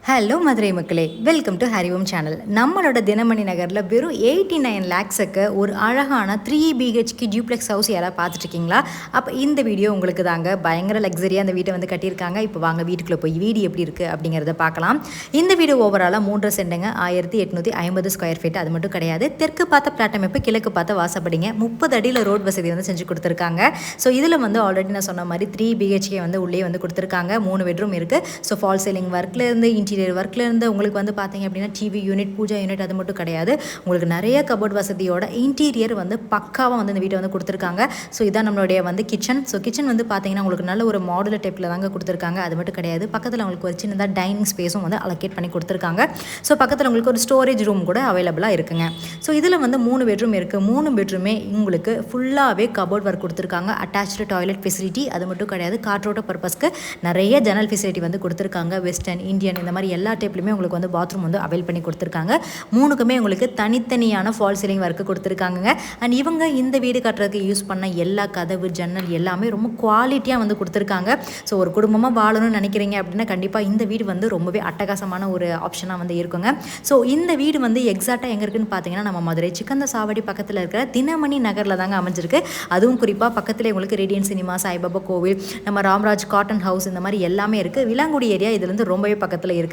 Hello Madurai மக்களே, welcome to ஹரிவோம் channel. நம்மளோட தினமணி நகரில் வெறும் 89 லேக்ஸுக்கு ஒரு அழகான 3BHK டியூப்ளெக்ஸ் ஹவுஸ் யாராவது பார்த்துட்ருக்கீங்களா? அப்போ இந்த வீடியோ உங்களுக்கு தாங்க. பயங்கர லக்ஸரியாக அந்த வீட்டை வந்து கட்டியிருக்காங்க. இப்போ வாங்க வீட்டுக்குள்ளே போய் வீடு எப்படி இருக்குது அப்படிங்கிறத பார்க்கலாம். இந்த வீடு ஓவராலாக 3 சென்ட்டுங்க, 1850 ஸ்கொயர் ஃபீட். அது மட்டும் கிடையாது, தெற்கு பார்த்த பிளாட் அமைப்பு, கிழக்கு பார்த்த வாசப்படிங்க, 30 அடியில் ரோட் வசதி வந்து செஞ்சு கொடுத்துருக்காங்க. ஸோ இதில் வந்து ஆல்ரெடி நான் சொன்ன மாதிரி 3BHK வந்து உள்ளே வந்து கொடுத்துருக்காங்க. 3 பெட்ரூம் இருக்குது. ஸோ ஃபால் சீலிங் ஒர்க்லேருந்து இன்டீரியர் ஒர்க்லேருந்து உங்களுக்கு வந்து பார்த்தீங்க அப்படின்னா டிவி யூனிட், பூஜா யூனிட் அது மட்டும் கிடையாது, உங்களுக்கு நிறைய கபோர்ட் வசதியோட இன்டீரியர் வந்து பக்காவாக வந்து இந்த வீட்டை வந்து கொடுத்துருக்காங்க. ஸோ இதான் நம்மளுடைய வந்து கிச்சன். ஸோ கிச்சன் வந்து பார்த்தீங்கன்னா உங்களுக்கு நல்ல ஒரு மாடுலர் டைப்பில் தாங்க கொடுத்துருக்காங்க. அது மட்டும் கிடையாது, பக்கத்தில் உங்களுக்கு ஒரு சின்னதாக டைனிங் ஸ்பேஸும் வந்து அலோகேட் பண்ணி கொடுத்துருக்காங்க. ஸோ பக்கத்தில் உங்களுக்கு ஒரு ஸ்டோரேஜ் ரூம் கூட அவைலபிளாக இருக்குங்க. ஸோ இதில் வந்து 3 பெட்ரூம் இருக்குது. 3 பெட்ரூமே உங்களுக்கு ஃபுல்லாகவே கபோர்ட் ஒர்க் கொடுத்துருக்காங்க. அட்டாச்சு டாய்லெட் ஃபெசிலிட்டி அது மட்டும் கிடையாது, காற்றோட்ட பர்பஸ்க்கு நிறைய ஜன்னல் ஃபெசிலிட்டி வந்து கொடுத்துருக்காங்க. வெஸ்டர்ன், இந்தியன் இந்த மாதிரி எல்லா டைப்லையுமே உங்களுக்கு வந்து பாத்ரூம் வந்து அவைல் பண்ணி கொடுத்துருக்காங்க. 3க்குமே உங்களுக்கு தனித்தனியான ஃபால் சீலிங் ஒர்க்கு கொடுத்துருக்காங்க. அண்ட் இவங்க இந்த வீடு கட்டுறதுக்கு யூஸ் பண்ண எல்லா கதவு, ஜன்னல் எல்லாமே ரொம்ப குவாலிட்டியாக வந்து கொடுத்துருக்காங்க. ஸோ ஒரு குடும்பமாக வாழணும்னு நினைக்கிறீங்க அப்படின்னா கண்டிப்பாக இந்த வீடு வந்து ரொம்பவே அட்டகாசமான ஒரு ஆப்ஷனாக வந்து இருக்குங்க. ஸோ இந்த வீடு வந்து எக்ஸாக்டாக எங்கே இருக்குன்னு பார்த்தீங்கன்னா நம்ம மதுரை சிக்கந்த சாவடி பக்கத்தில் இருக்கிற தினமணி நகரில் தாங்க அமைஞ்சிருக்கு. அதுவும் குறிப்பாக பக்கத்தில் உங்களுக்கு ரேடியன் சினிமா, சாய்பாபா கோவில், நம்ம ராம்ராஜ் காட்டன் ஹவுஸ் இந்த மாதிரி எல்லாமே இருக்குது. விலாங்குடி ஏரியா இதுலேருந்து ரொம்பவே பக்கத்தில் இருக்குங்க.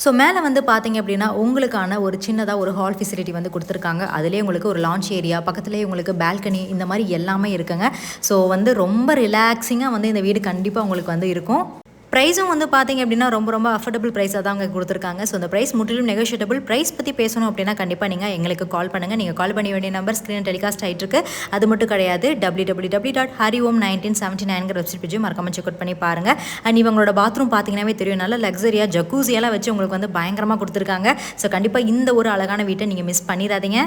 ஸோ மேலே வந்து பார்த்தீங்க அப்படின்னா உங்களுக்கான ஒரு சின்னதாக ஒரு ஹால் ஃபெசிலிட்டி வந்து கொடுத்துருக்காங்க. அதிலே உங்களுக்கு ஒரு லான்ச் ஏரியா, பக்கத்துலேயே உங்களுக்கு பால்கனி இந்த மாதிரி எல்லாமே இருக்குங்க. ஸோ வந்து ரொம்ப ரிலாக்ஸிங்காக வந்து இந்த வீடு கண்டிப்பாக உங்களுக்கு வந்து இருக்கும். ப்ரைஸும் வந்து பார்த்தீங்க அப்படின்னா ரொம்ப அஃபோர்டபுள் ப்ரைஸாக தான் அவங்க கொடுத்துருக்காங்க. ஸோ அந்த ப்ரைஸ் முற்றிலும் நெகோஷியபிள். ப்ரைஸ் பற்றி பேசணும் அப்படின்னா கண்டிப்பாக நீங்கள் எங்களுக்கு கால் பண்ணுங்கள். நீங்கள் கால் பண்ண வேண்டிய நம்பர் ஸ்க்ரீன் டெலிகாஸ்ட் ஆகிட்டு இருக்கு. அது மட்டும் கிடையாது, www.hariom1979 வெப்சைட் பேஜும் மறக்காம செக் அவுட் பண்ணி பாருங்கள். அண்ட் இவங்களோட பாத்ரூம் பார்த்தீங்கன்னாவே தெரியும், நல்ல லக்ஸரியாக ஜக்கூசியெல்லாம் வச்சு உங்களுக்கு வந்து பயங்கரமாக கொடுத்துருக்காங்க. ஸோ கண்டிப்பாக இந்த ஒரு அழகான வீட்டை நீங்கள் மிஸ் பண்ணிடாதீங்க.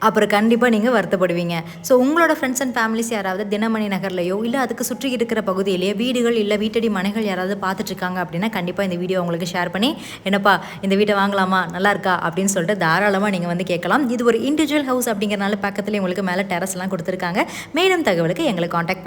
அப்புறம் கண்டிப்பாக நீங்கள் வருத்தப்படுவீங்க. ஸோ உங்களோட ஃப்ரெண்ட்ஸ் அண்ட் ஃபேமிலிஸ் யாராவது தினமணி நகர்லையோ இல்லை அதுக்கு சுற்றி இருக்கிற பகுதியிலேயே வீடுகள் இல்லை வீட்டடி மனைகள் யாராவது பார்த்துட்ருக்காங்க அப்படின்னா கண்டிப்பாக இந்த வீடியோ உங்களுக்கு ஷேர் பண்ணி, என்னப்பா இந்த வீட்டை வாங்கலாமா, நல்லா இருக்கா அப்படின்னு சொல்லிட்டு தாராளமாக நீங்கள் வந்து கேட்கலாம். இது ஒரு இண்டிவிஜுவல் ஹவுஸ் அப்படிங்கிறனால பக்கத்துலேயே உங்களுக்கு மேலே டெரஸ்லாம் கொடுத்துருக்காங்க. மேலும் தகவலுக்கு எங்களை காண்டாக்ட்